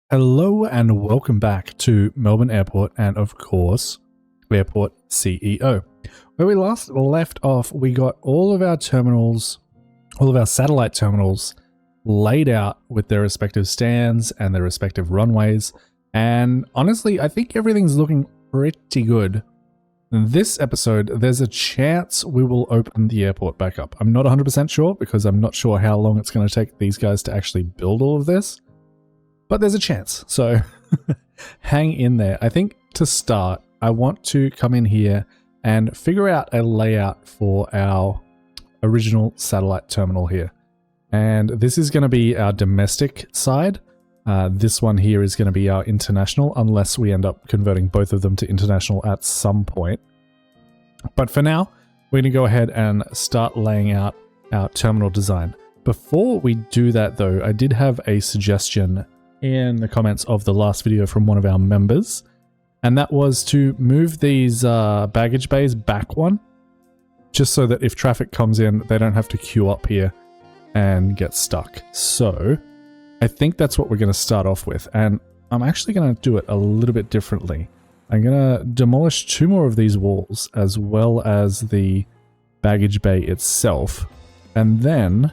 Hello and welcome back to Melbourne Airport and of course Airport CEO. Where we last left off, we got all of our terminals, all of our satellite terminals laid out with their respective stands and their respective runways, and honestly I think everything's looking pretty good. In this episode there's a chance we will open the airport back up. I'm not 100% sure because I'm not sure how long it's going to take these guys to actually build all of this. But there's a chance, so hang in there. I think to start, I want to come in here and figure out a layout for our original satellite terminal here. And this is going to be our domestic side. This one here is going to be our international, unless we end up converting both of them to international at some point. But for now, we're going to go ahead and start laying out our terminal design. Before we do that though, I did have a suggestion in the comments of the last video from one of our members, and that was to move these baggage bays back one, just so that if traffic comes in they don't have to queue up here and get stuck. So I think that's what we're going to start off with, and I'm actually going to do it a little bit differently. I'm going to demolish 2 more of these walls as well as the baggage bay itself, and then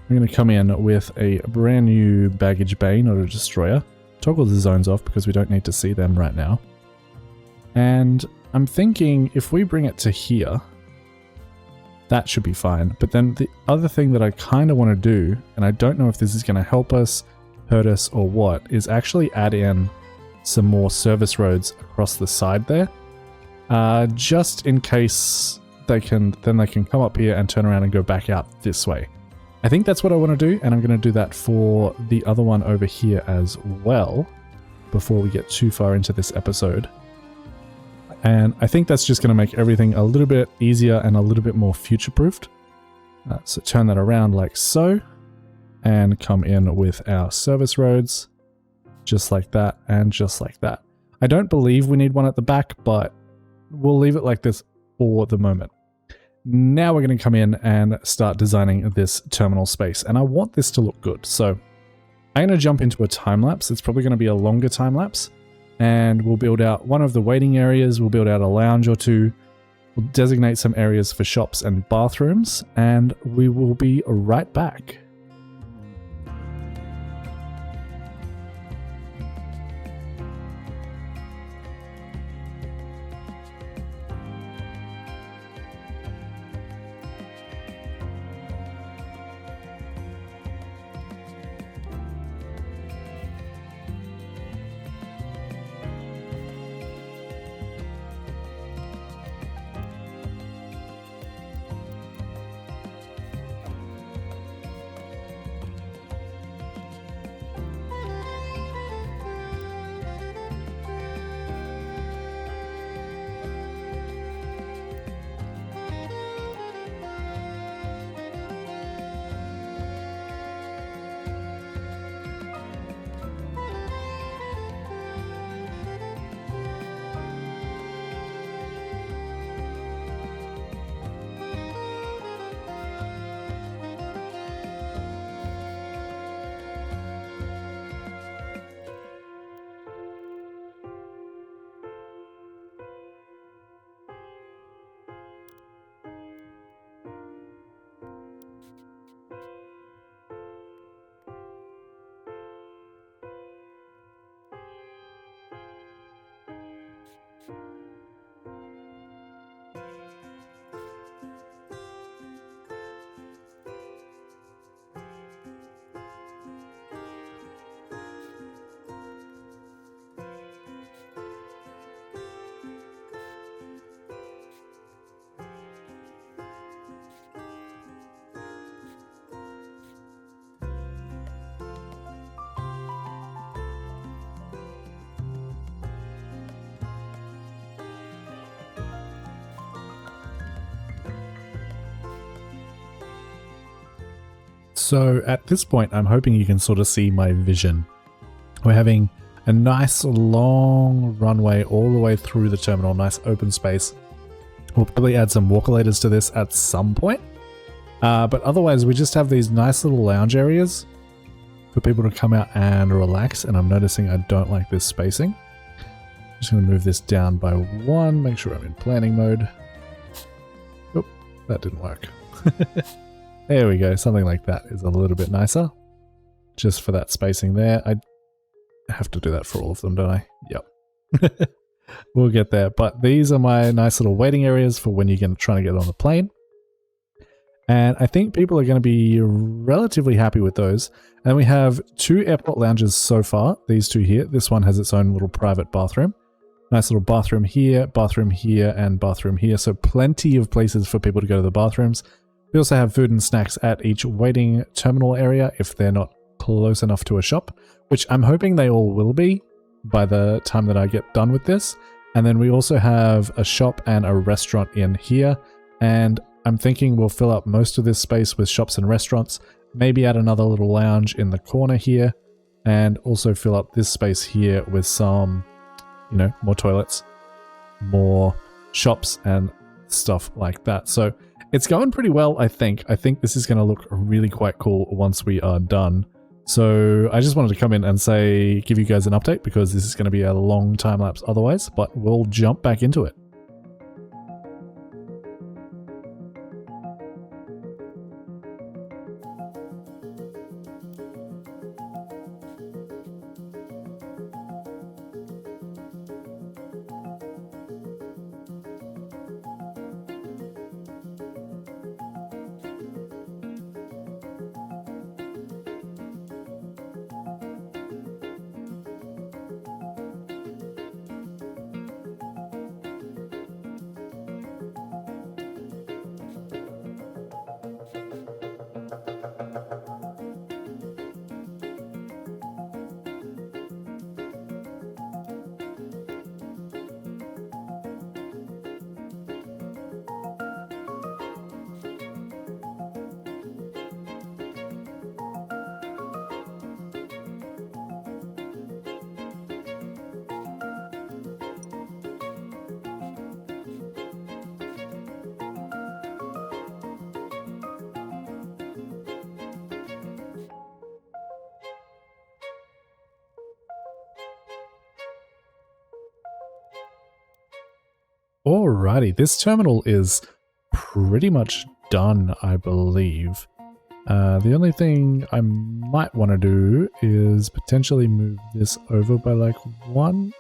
I'm going to come in with a brand new baggage bay, not a destroyer. Toggle the zones off because we don't need to see them right now. And I'm thinking if we bring it to here, that should be fine. But then the other thing that I kind of want to do, and I don't know if this is going to help us, hurt us, or what, is actually add in some more service roads across the side there. Just in case they can come up here and turn around and go back out this way. I think that's what I want to do, and I'm going to do that for the other one over here as well before we get too far into this episode. And I think that's just going to make everything a little bit easier and a little bit more future-proofed. So turn that around like so, and come in with our service roads, just like that and just like that. I don't believe we need one at the back, but we'll leave it like this for the moment. Now we're going to come in and start designing this terminal space, and I want this to look good. So I'm going to jump into a time lapse. It's probably going to be a longer time lapse, and we'll build out one of the waiting areas. We'll build out a lounge or two. We'll designate some areas for shops and bathrooms, and we will be right back. So at this point, I'm hoping you can sort of see my vision. We're having a nice long runway all the way through the terminal, nice open space. We'll probably add some walkolators to this at some point. But otherwise, we just have these nice little lounge areas for people to come out and relax, and I'm noticing I don't like this spacing. Just going to move this down by 1, make sure I'm in planning mode. Oop, that didn't work. There we go, something like that is a little bit nicer. Just for that spacing there. I have to do that for all of them, don't I? Yep. We'll get there, but these are my nice little waiting areas for when you're trying to get on the plane. And I think people are going to be relatively happy with those. And we have 2 airport lounges so far, these 2 here. This one has its own little private bathroom. Nice little bathroom here, and bathroom here. So plenty of places for people to go to the bathrooms. We also have food and snacks at each waiting terminal area if they're not close enough to a shop, which I'm hoping they all will be by the time that I get done with this. And then we also have a shop and a restaurant in here. And I'm thinking we'll fill up most of this space with shops and restaurants, maybe add another little lounge in the corner here, and also fill up this space here with some, you know, more toilets, more shops and stuff like that. So it's going pretty well, I think. I think this is going to look really quite cool once we are done. So I just wanted to come in and give you guys an update because this is going to be a long time lapse otherwise, but we'll jump back into it. Alrighty, this terminal is pretty much done, I believe. The only thing I might want to do is potentially move this over by like 1,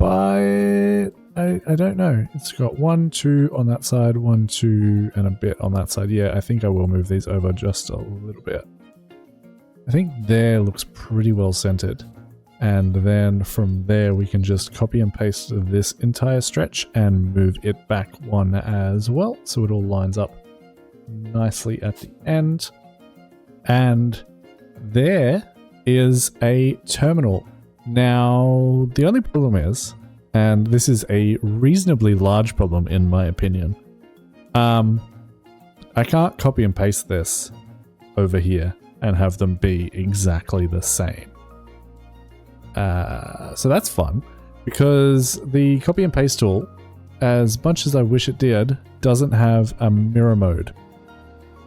but I don't know. It's got 1, 2 on that side, 1, 2, and a bit on that side. Yeah, I think I will move these over just a little bit. I think there looks pretty well centered. And then from there, we can just copy and paste this entire stretch and move it back 1 as well. So it all lines up nicely at the end. And there is a terminal. Now, the only problem is, and this is a reasonably large problem in my opinion, I can't copy and paste this over here and have them be exactly the same. So that's fun, because the copy and paste tool, as much as I wish it did, doesn't have a mirror mode.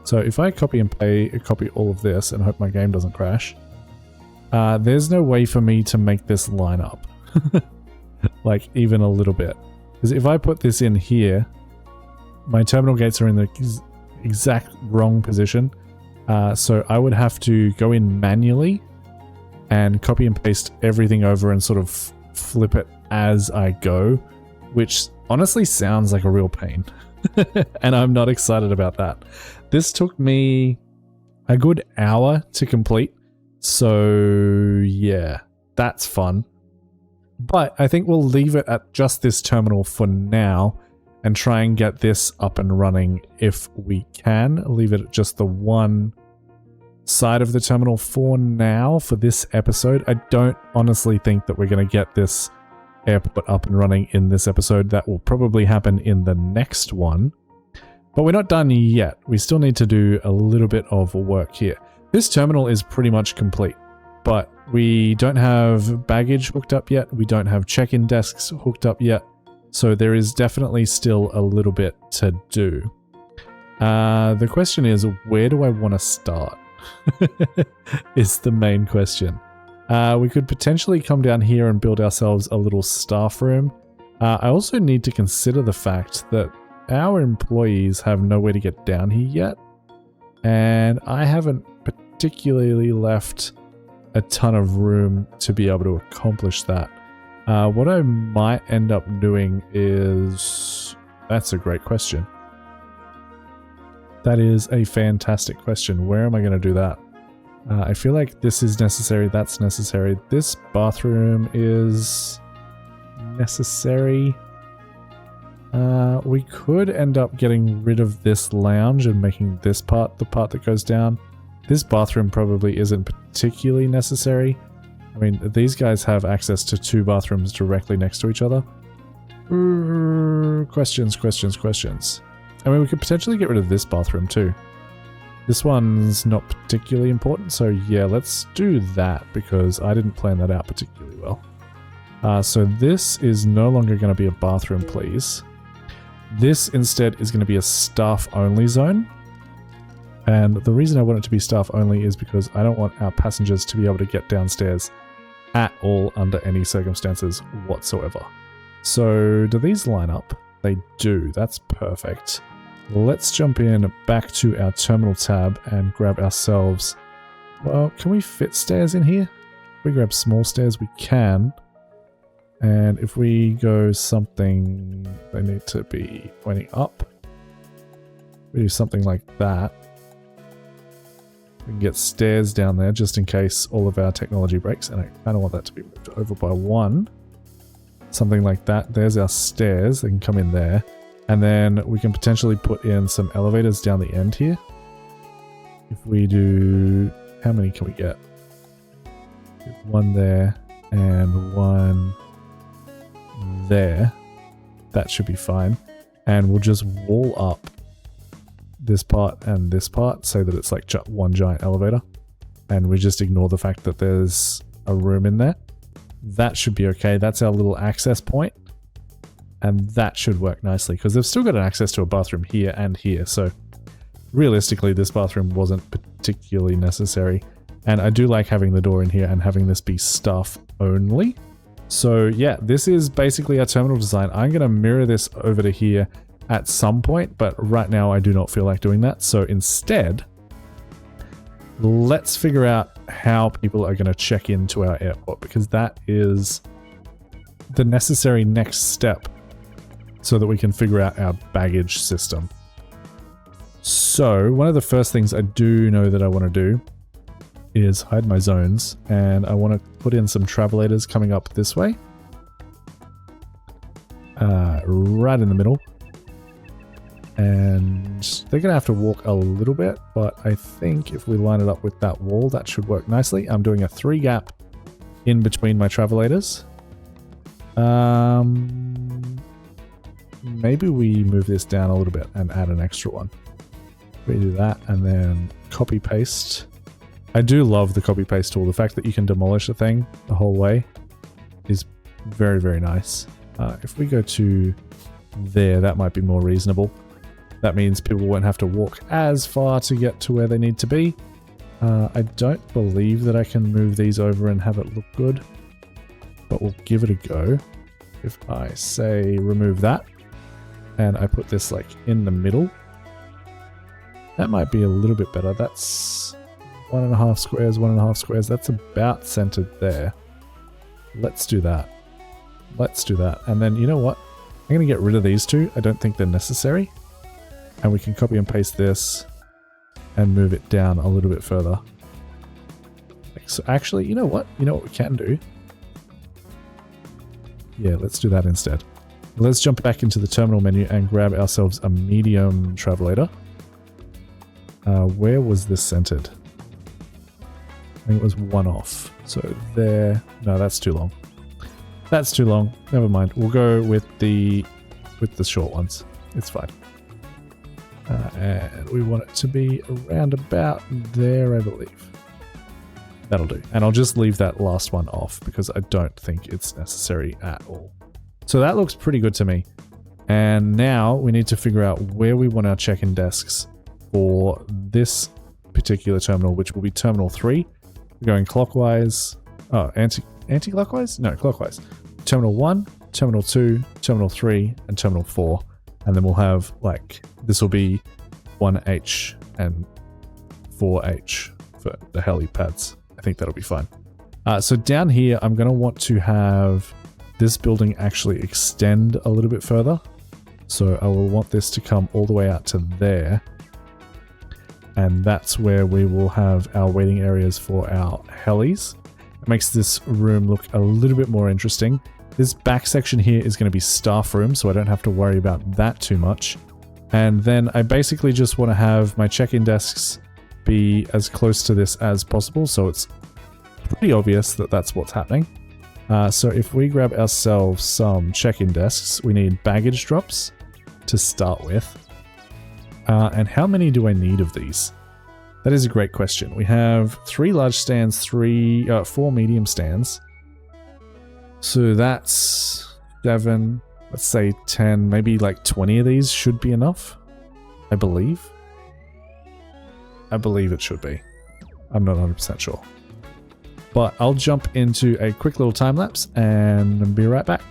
So if I copy all of this and hope my game doesn't crash, there's no way for me to make this line up. Like even a little bit. Because if I put this in here, my terminal gates are in the exact wrong position. So I would have to go in manually and copy and paste everything over and sort of flip it as I go, which honestly sounds like a real pain. And I'm not excited about that. This took me a good hour to complete. So yeah, that's fun. But I think we'll leave it at just this terminal for now and try and get this up and running if we can. Leave it at just the one side of the terminal for now for this episode. I don't honestly think that we're going to get this airport up and running in this episode. That will probably happen in the next one. But we're not done yet. We still need to do a little bit of work here. This terminal is pretty much complete, but we don't have baggage hooked up yet. We don't have check-in desks hooked up yet. So there is definitely still a little bit to do. The question is, where do I want to start? is the main question. We could potentially come down here and build ourselves a little staff room. I also need to consider the fact that our employees have nowhere to get down here yet. And I haven't particularly left a ton of room to be able to accomplish that. What I might end up doing is... That's a great question. That is a fantastic question. Where am I going to do that? I feel like this is necessary, that's necessary. This bathroom is necessary. We could end up getting rid of this lounge and making this part the part that goes down. This bathroom probably isn't particularly necessary. I mean, these guys have access to 2 bathrooms directly next to each other. Questions. I mean, we could potentially get rid of this bathroom too. This one's not particularly important, so yeah, let's do that because I didn't plan that out particularly well. So this is no longer going to be a bathroom, please. This instead is going to be a staff-only zone. And the reason I want it to be staff-only is because I don't want our passengers to be able to get downstairs at all under any circumstances whatsoever. So do these line up? They do. That's perfect. Let's jump in back to our terminal tab and grab ourselves... Well, can we fit stairs in here? If we grab small stairs, we can. And if we go something... They need to be pointing up. We do something like that. We can get stairs down there just in case all of our technology breaks. And I kind of want that to be moved over by 1. Something like that. There's our stairs. They can come in there. And then we can potentially put in some elevators down the end here. If we do... How many can we get? 1 there and 1 there. That should be fine. And we'll just wall up this part and this part so that it's like one giant elevator. And we just ignore the fact that there's a room in there. That should be okay. That's our little access point. And that should work nicely because they've still got access to a bathroom here and here. So realistically, this bathroom wasn't particularly necessary. And I do like having the door in here and having this be staff only. So yeah, this is basically our terminal design. I'm going to mirror this over to here at some point, but right now I do not feel like doing that. So instead, let's figure out how people are going to check into our airport because that is the necessary next step so that we can figure out our baggage system. So one of the first things I do know that I want to do is hide my zones, and I want to put in some travelators coming up this way. Right in the middle. And they're going to have to walk a little bit, but I think if we line it up with that wall, that should work nicely. I'm doing a 3 gap in between my travelators. Maybe we move this down a little bit and add an extra one. We do that and then copy paste. I do love the copy paste tool. The fact that you can demolish a thing the whole way is very, very nice. If we go to there, that might be more reasonable. That means people won't have to walk as far to get to where they need to be. I don't believe that I can move these over and have it look good, but we'll give it a go. If I say remove that, and I put this like in the middle, that might be a little bit better. That's 1.5 squares, 1.5 squares. That's about centered there. Let's do that. Let's do that. And then you know what? I'm going to get rid of these 2. I don't think they're necessary. And we can copy and paste this and move it down a little bit further. So actually, you know what? You know what we can do? Yeah, let's do that instead. Let's jump back into the terminal menu and grab ourselves a medium travelator. Where was this centered? I think it was 1 off. So there. No, that's too long. That's too long. Never mind. We'll go with the short ones. It's fine. And we want it to be around about there, I believe. That'll do. And I'll just leave that last one off because I don't think it's necessary at all. So that looks pretty good to me. And now we need to figure out where we want our check-in desks for this particular terminal, which will be Terminal 3. We're going clockwise. Oh, anti-clockwise? No, clockwise. Terminal 1, Terminal 2, Terminal 3, and Terminal 4. And then we'll have, like, this will be 1H and 4H for the helipads. I think that'll be fine. So down here, I'm going to want to have this building actually extend a little bit further. So I will want this to come all the way out to there. And that's where we will have our waiting areas for our helis. It makes this room look a little bit more interesting. This back section here is going to be staff room, so I don't have to worry about that too much. And then I basically just want to have my check-in desks be as close to this as possible, so it's pretty obvious that that's what's happening. So if we grab ourselves some check-in desks, we need baggage drops to start with. And how many do I need of these? That is a great question. We have 3 large stands, 4 medium stands. So that's 7, let's say 10, maybe like 20 of these should be enough, I believe. I believe it should be. I'm not 100% sure. But I'll jump into a quick little time lapse and be right back.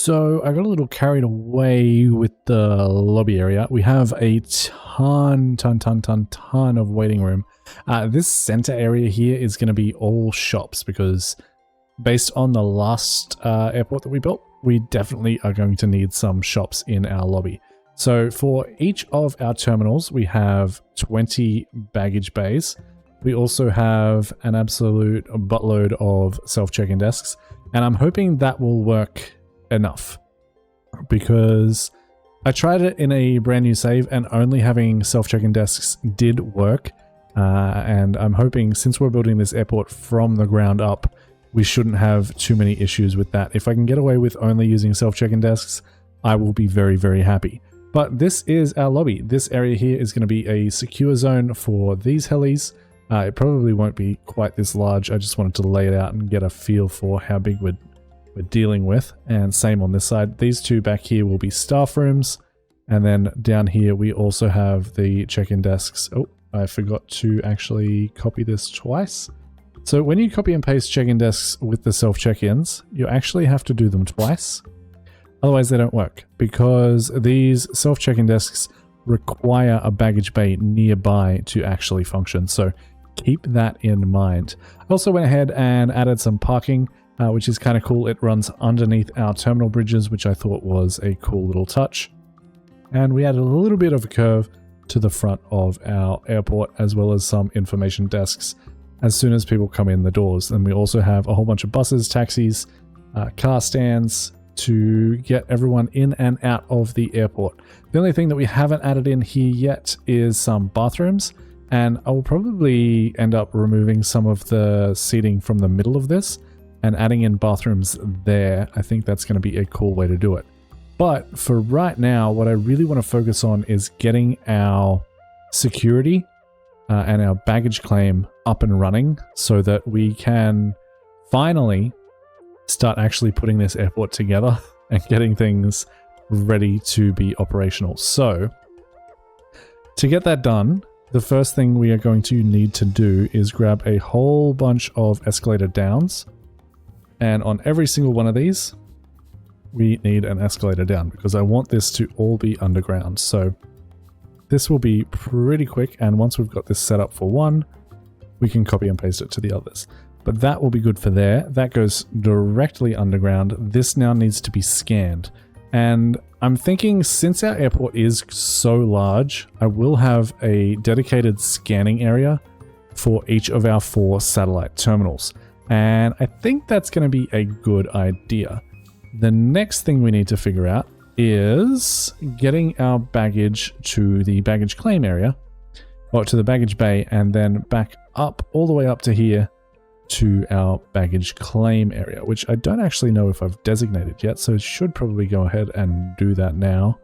So I got a little carried away with the lobby area. We have a ton of waiting room. This center area here is going to be all shops because based on the last airport that we built, we definitely are going to need some shops in our lobby. So for each of our terminals, we have 20 baggage bays. We also have an absolute buttload of self-check-in desks, and I'm hoping that will work enough because I tried it in a brand new save and only having self-check-in desks did work, and I'm hoping since we're building this airport from the ground up, we shouldn't have too many issues with that. If I can get away with only using self-check-in desks, I will be very, very happy. But this is our lobby. This area here is going to be a secure zone for these helis. It probably won't be quite this large. I just wanted to lay it out and get a feel for how big we're dealing with. And same on this side. These two back here will be staff rooms. And then down here we also have the check-in desks. Oh, I forgot to actually copy this twice. So when you copy and paste check-in desks with the self-check-ins, you actually have to do them twice. Otherwise they don't work because these self-check-in desks require a baggage bay nearby to actually function. So keep that in mind. I also went ahead and added some parking, which is kind of cool. It runs underneath our terminal bridges, which I thought was a cool little touch. And we added a little bit of a curve to the front of our airport, as well as some information desks as soon as people come in the doors. And we also have a whole bunch of buses, taxis, car stands to get everyone in and out of the airport. The only thing that we haven't added in here yet is some bathrooms, and I will probably end up removing some of the seating from the middle of this and adding in bathrooms there. I think that's going to be a cool way to do it. But for right now, what I really want to focus on is getting our security and our baggage claim up and running so that we can finally start actually putting this airport together and getting things ready to be operational. So to get that done, the first thing we are going to need to do is grab a whole bunch of escalator downs. And on every single one of these, we need an escalator down because I want this to all be underground. So this will be pretty quick, and once we've got this set up for one, we can copy and paste it to the others. But that will be good for there. That goes directly underground. This now needs to be scanned. And I'm thinking, since our airport is so large, I will have a dedicated scanning area for each of our 4 satellite terminals. And I think that's going to be a good idea. The next thing we need to figure out is getting our baggage to the baggage claim area, or to the baggage bay, and then back up all the way up to here to our baggage claim area, which I don't actually know if I've designated yet, so I should probably go ahead and do that now.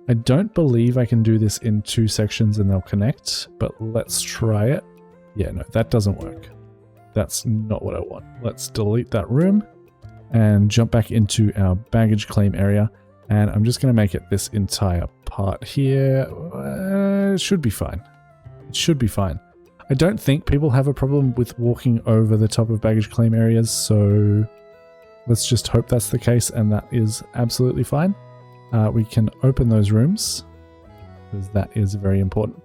I don't believe I can do this in 2 sections and they'll connect, but let's try it. Yeah, no, that doesn't work. That's not what I want. Let's delete that room and jump back into our baggage claim area. And I'm just going to make it this entire part here. It should be fine. It should be fine. I don't think people have a problem with walking over the top of baggage claim areas, so let's just hope that's the case, and that is absolutely fine. We can open those rooms, because that is very important.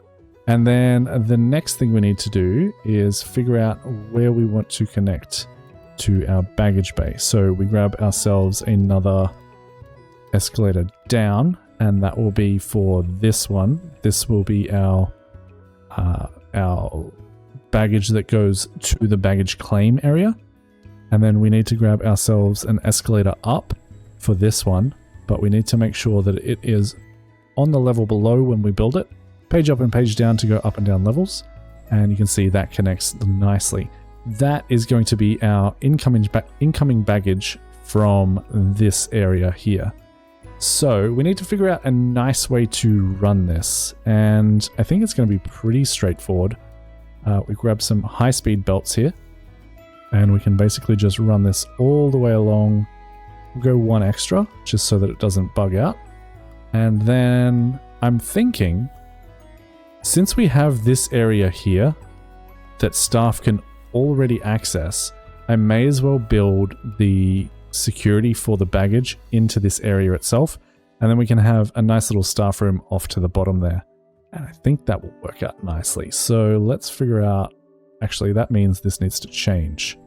And then the next thing we need to do is figure out where we want to connect to our baggage bay. So we grab ourselves another escalator down, and that will be for this one. This will be our baggage that goes to the baggage claim area. And then we need to grab ourselves an escalator up for this one, but we need to make sure that it is on the level below when we build it. Page up and page down to go up and down levels. And you can see that connects nicely. That is going to be our incoming baggage from this area here. So we need to figure out a nice way to run this, and I think it's going to be pretty straightforward. We grab some high-speed belts here, and we can basically just run this all the way along. We'll go 1 extra, just so that it doesn't bug out. And then I'm thinking, since we have this area here that staff can already access, I may as well build the security for the baggage into this area itself, and then we can have a nice little staff room off to the bottom there, and I think that will work out nicely. So let's figure out, actually that means this needs to change.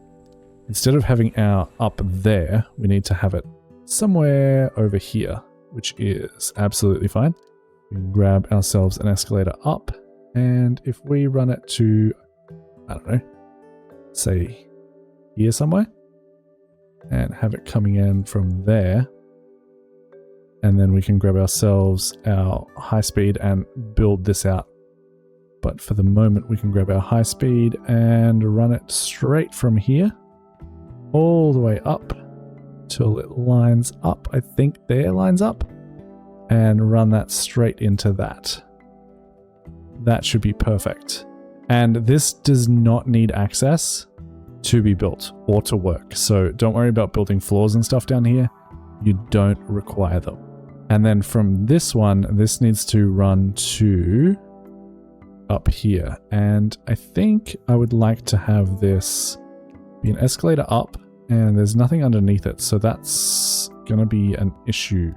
Instead of having our up there, we need to have it somewhere over here, which is absolutely fine. We can grab ourselves an escalator up, and if we run it to, I don't know, say here somewhere, and have it coming in from there, and then we can grab ourselves our high speed and build this out. But for the moment we can grab our high speed and run it straight from here all the way up till it lines up. I think there lines up, and run that straight into that. That should be perfect. And this does not need access to be built or to work, so don't worry about building floors and stuff down here. You don't require them. And then from this one, this needs to run to up here, and I think I would like to have this be an escalator up, and there's nothing underneath it, so that's gonna be an issue.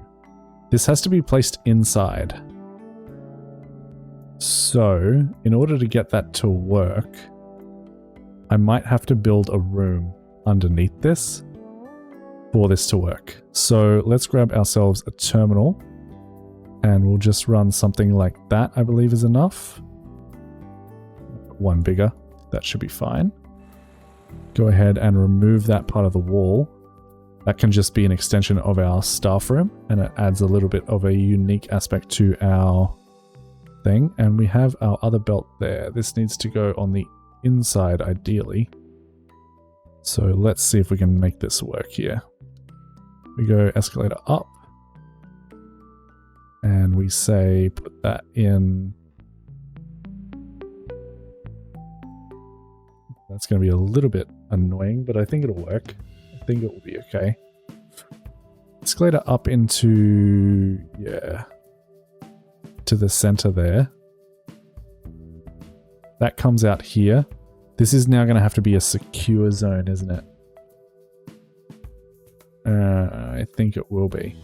This has to be placed inside. So in order to get that to work, I might have to build a room underneath this for this to work. So let's grab ourselves a terminal, and we'll just run something like that, I believe is enough. 1 bigger, that should be fine. Go ahead and remove that part of the wall. That can just be an extension of our staff room, and it adds a little bit of a unique aspect to our thing. And we have our other belt there. This needs to go on the inside ideally. So let's see if we can make this work here. We go escalator up, and we say put that in. That's going to be a little bit annoying, but I think it'll work. I think it will be okay. Escalator up into, yeah, to the center there. That comes out here. This is now going to have to be a secure zone, isn't it? I think it will be.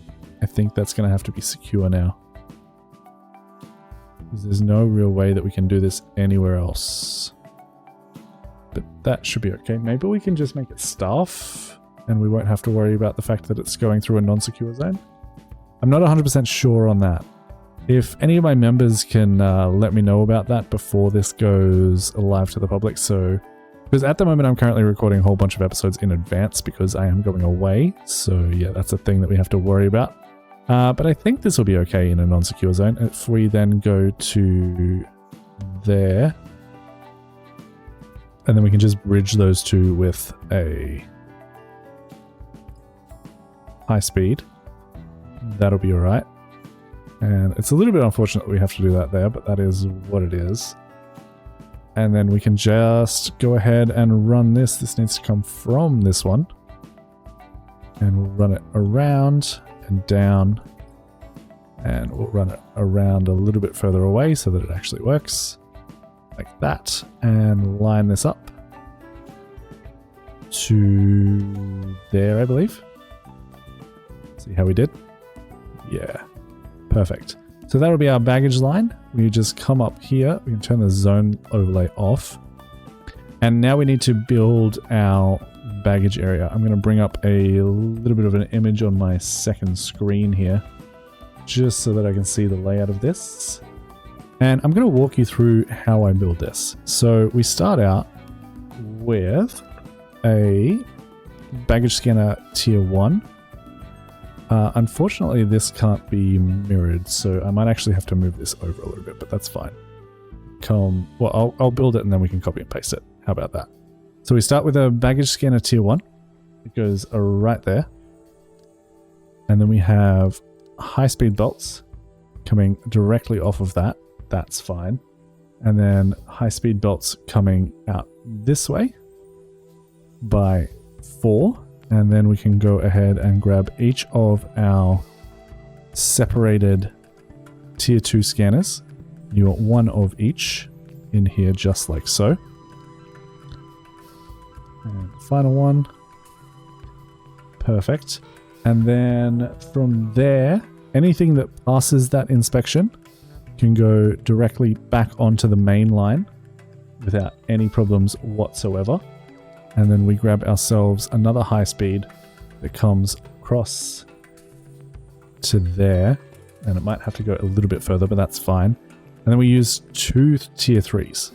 I think that's going to have to be secure now. Because there's no real way that we can do this anywhere else. But that should be okay. Maybe we can just make it staff and we won't have to worry about the fact that it's going through a non-secure zone. I'm not 100% sure on that. If any of my members can let me know about that before this goes live to the public. So, because at the moment I'm currently recording a whole bunch of episodes in advance because I am going away. So yeah, that's a thing that we have to worry about. But I think this will be okay in a non-secure zone. If we then go to there, and then we can just bridge those two with a high speed, that'll be all right. And it's a little bit unfortunate that we have to do that there, but that is what it is. And then we can just go ahead and run this. This needs to come from this one. And we'll run it around and down. And we'll run it around a little bit further away so that it actually works. Like that. And line this up to there, I believe. See how we did? Yeah. Perfect. So that'll be our baggage line. We just come up here. We can turn the zone overlay off. And now we need to build our baggage area. I'm going to bring up a little bit of an image on my second screen here, just so that I can see the layout of this. And I'm going to walk you through how I build this. So we start out with a baggage scanner tier 1. Unfortunately, this can't be mirrored, so I might actually have to move this over a little bit, but that's fine. Well, I'll build it and then we can copy and paste it. How about that? So we start with a baggage scanner tier 1. It goes right there. And then we have high-speed belts coming directly off of that. That's fine. And then high-speed belts coming out this way by 4. And then we can go ahead and grab each of our separated tier 2 scanners. You want one of each in here, just like so. And final one. Perfect. And then from there, anything that passes that inspection can go directly back onto the main line without any problems whatsoever. And then we grab ourselves another high speed that comes across to there. And it might have to go a little bit further, but that's fine. And then we use 2 tier 3s.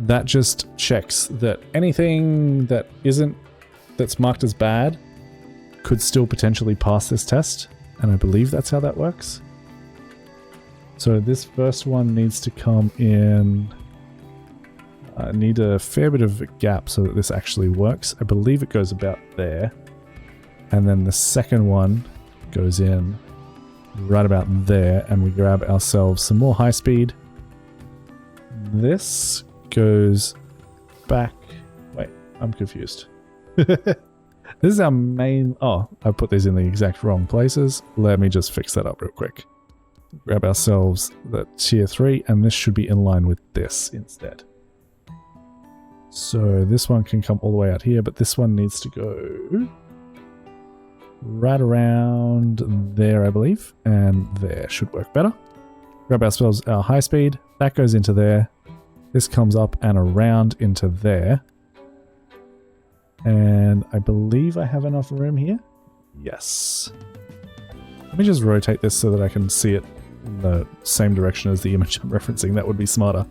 That just checks that anything that's marked as bad could still potentially pass this test. And I believe that's how that works. So this first one needs to come in. I need a fair bit of a gap so that this actually works. I believe it goes about there. And then the second one goes in right about there, and we grab ourselves some more high speed. This goes back. Wait, I'm confused. This is our main. Oh, I put these in the exact wrong places. Let me just fix that up real quick. Grab ourselves the tier 3, and this should be in line with this instead. So this one can come all the way out here, but this one needs to go right around there, I believe. And there should work better. Grab ourselves our high speed. That goes into there. This comes up and around into there. And I believe I have enough room here. Yes. Let me just rotate this so that I can see it in the same direction as the image I'm referencing. That would be smarter.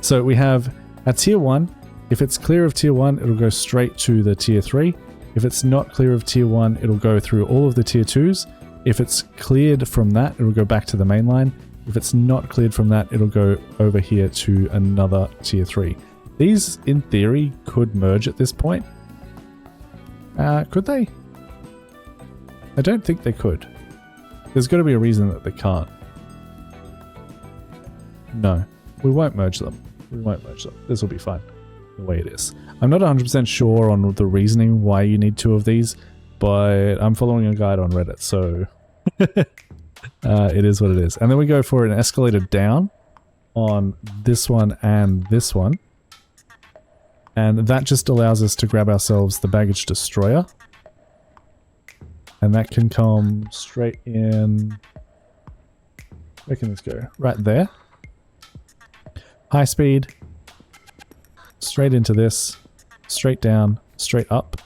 So we have a tier 1. If it's clear of tier 1, it'll go straight to the tier 3. If it's not clear of tier 1, it'll go through all of the tier 2s. If it's cleared from that, it'll go back to the main line. If it's not cleared from that, it'll go over here to another tier 3. These, in theory, could merge at this point. Could they? I don't think they could. There's got to be a reason that they can't. No, we won't merge them. We won't merge them. This will be fine the way it is. I'm not 100% sure on the reasoning why you need 2 of these, but I'm following a guide on Reddit, so it is what it is. And then we go for an escalator down on this one and this one. And that just allows us to grab ourselves the baggage destroyer. And that can come straight in. Where can this go? Right there. High speed. Straight into this. Straight down. Straight up.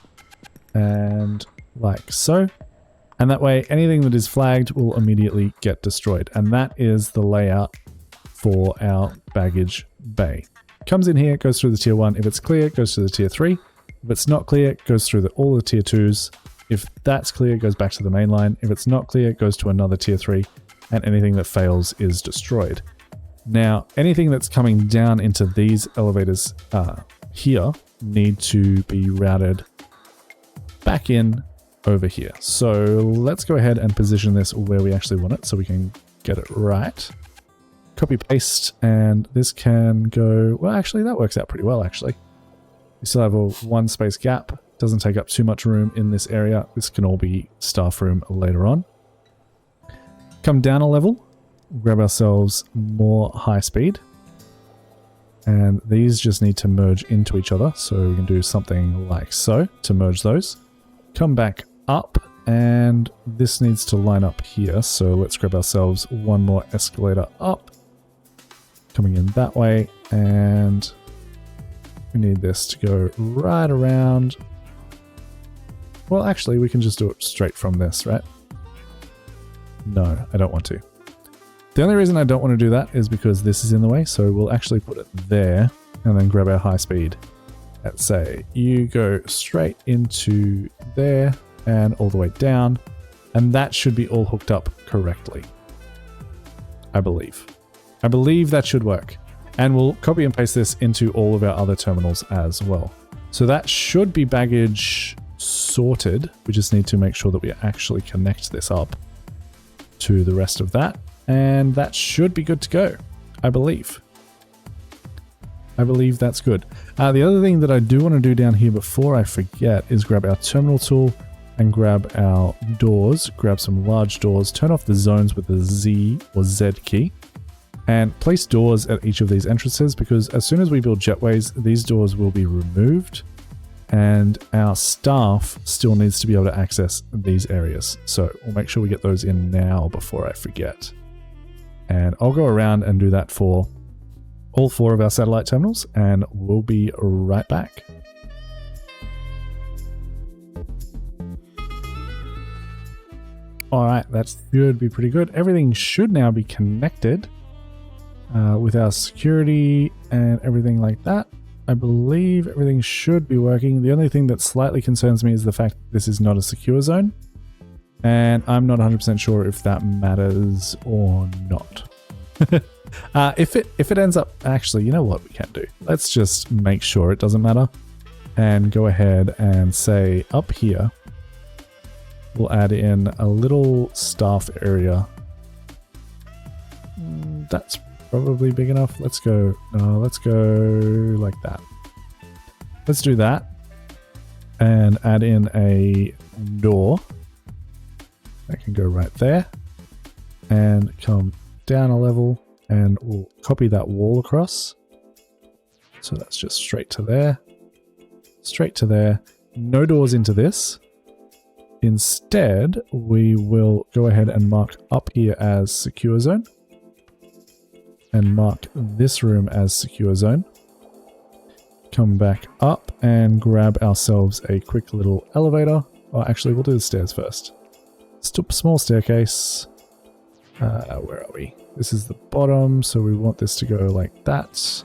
And like so. And that way anything that is flagged will immediately get destroyed. And that is the layout for our baggage bay. Comes in here, goes through the tier 1. If it's clear, it goes to the tier 3. If it's not clear, it goes through all the tier 2s. If that's clear, it goes back to the main line. If it's not clear, it goes to another tier 3. And anything that fails is destroyed. Now, anything that's coming down into these elevators here need to be routed back in over here. So let's go ahead and position this where we actually want it so we can get it right. Copy paste, and this can go, well, actually that works out pretty well actually. We still have a 1 space gap, doesn't take up too much room in this area. This can all be staff room later on. Come down a level, grab ourselves more high speed, and these just need to merge into each other. So we can do something like so to merge those. Come back up, and this needs to line up here. So let's grab ourselves 1 more escalator up, coming in that way, and we need this to go right around. Well, actually, we can just do it straight from this, right? No, I don't want to. The only reason I don't want to do that is because this is in the way, so we'll actually put it there and then grab our high speed. Let's say you go straight into there and all the way down, and that should be all hooked up correctly. I believe. I believe that should work. And we'll copy and paste this into all of our other terminals as well. So that should be baggage sorted. We just need to make sure that we actually connect this up to the rest of that. And that should be good to go, I believe. I believe that's good. The other thing that I do want to do down here before I forget is grab our terminal tool and grab our doors, grab some large doors, turn off the zones with the Z or Z key, and place doors at each of these entrances, because as soon as we build jetways, these doors will be removed and our staff still needs to be able to access these areas. So we'll make sure we get those in now before I forget. And I'll go around and do that for all 4 of our satellite terminals, and we'll be right back. All right, that should be pretty good. Everything should now be connected with our security and everything like that. I believe everything should be working. The only thing that slightly concerns me is the fact that this is not a secure zone. And I'm not 100% sure if that matters or not. If it ends up, actually, you know what we can do? Let's just make sure it doesn't matter and go ahead and say up here, we'll add in a little staff area. That's probably big enough. Let's go like that. Let's do that and add in a door. That can go right there and come down a level, and we'll copy that wall across. So that's just straight to there, straight to there. No doors into this. Instead, we will go ahead and mark up here as secure zone and mark this room as secure zone. Come back up and grab ourselves a quick little elevator. Oh, actually, we'll do the stairs first. Small staircase. Where are we? This is the bottom, so we want this to go like that.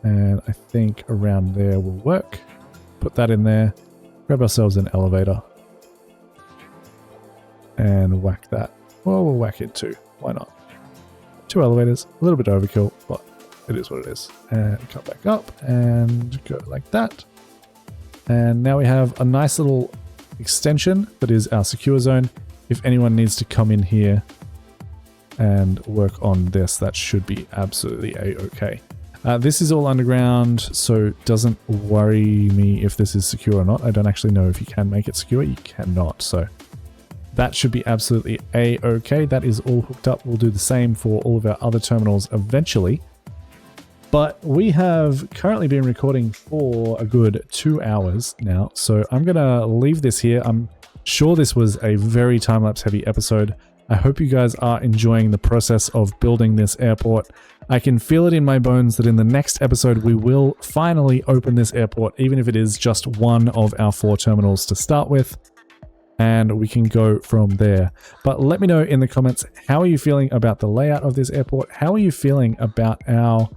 And I think around there will work. Put that in there. Grab ourselves an elevator. And whack that. Well, we'll whack it 2. Why not? 2 elevators. A little bit overkill, but it is what it is. And come back up and go like that. And now we have a nice little extension that is our secure zone. If anyone needs to come in here and work on this, that should be absolutely a-okay. This is all underground, so doesn't worry me if this is secure or not. I don't actually know if you can make it secure. You cannot, so that should be absolutely a-okay. That is all hooked up. We'll do the same for all of our other terminals eventually. But we have currently been recording for a good 2 hours now, so I'm going to leave this here. I'm Sure, this was a very time-lapse heavy episode. I hope you guys are enjoying the process of building this airport. I can feel it in my bones that in the next episode we will finally open this airport, even if it is just one of our 4 terminals to start with, and we can go from there. But let me know in the comments, how are you feeling about the layout of this airport? How are you feeling about our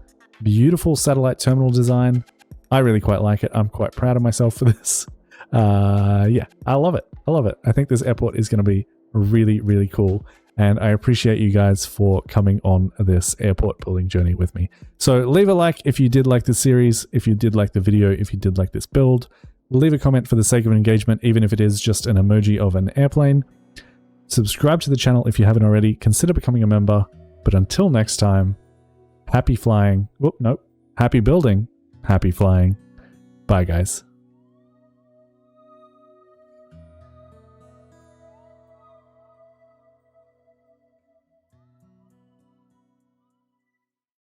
beautiful satellite terminal design? I really quite like it. I'm quite proud of myself for this. Yeah, I love it. I love it. I think this airport is going to be really, really cool. And I appreciate you guys for coming on this airport building journey with me. So leave a like if you did like this series, if you did like the video, if you did like this build. Leave a comment for the sake of engagement, even if it is just an emoji of an airplane. Subscribe to the channel if you haven't already. Consider becoming a member. But until next time, happy flying. Whoop, nope. Happy building. Happy flying. Bye, guys.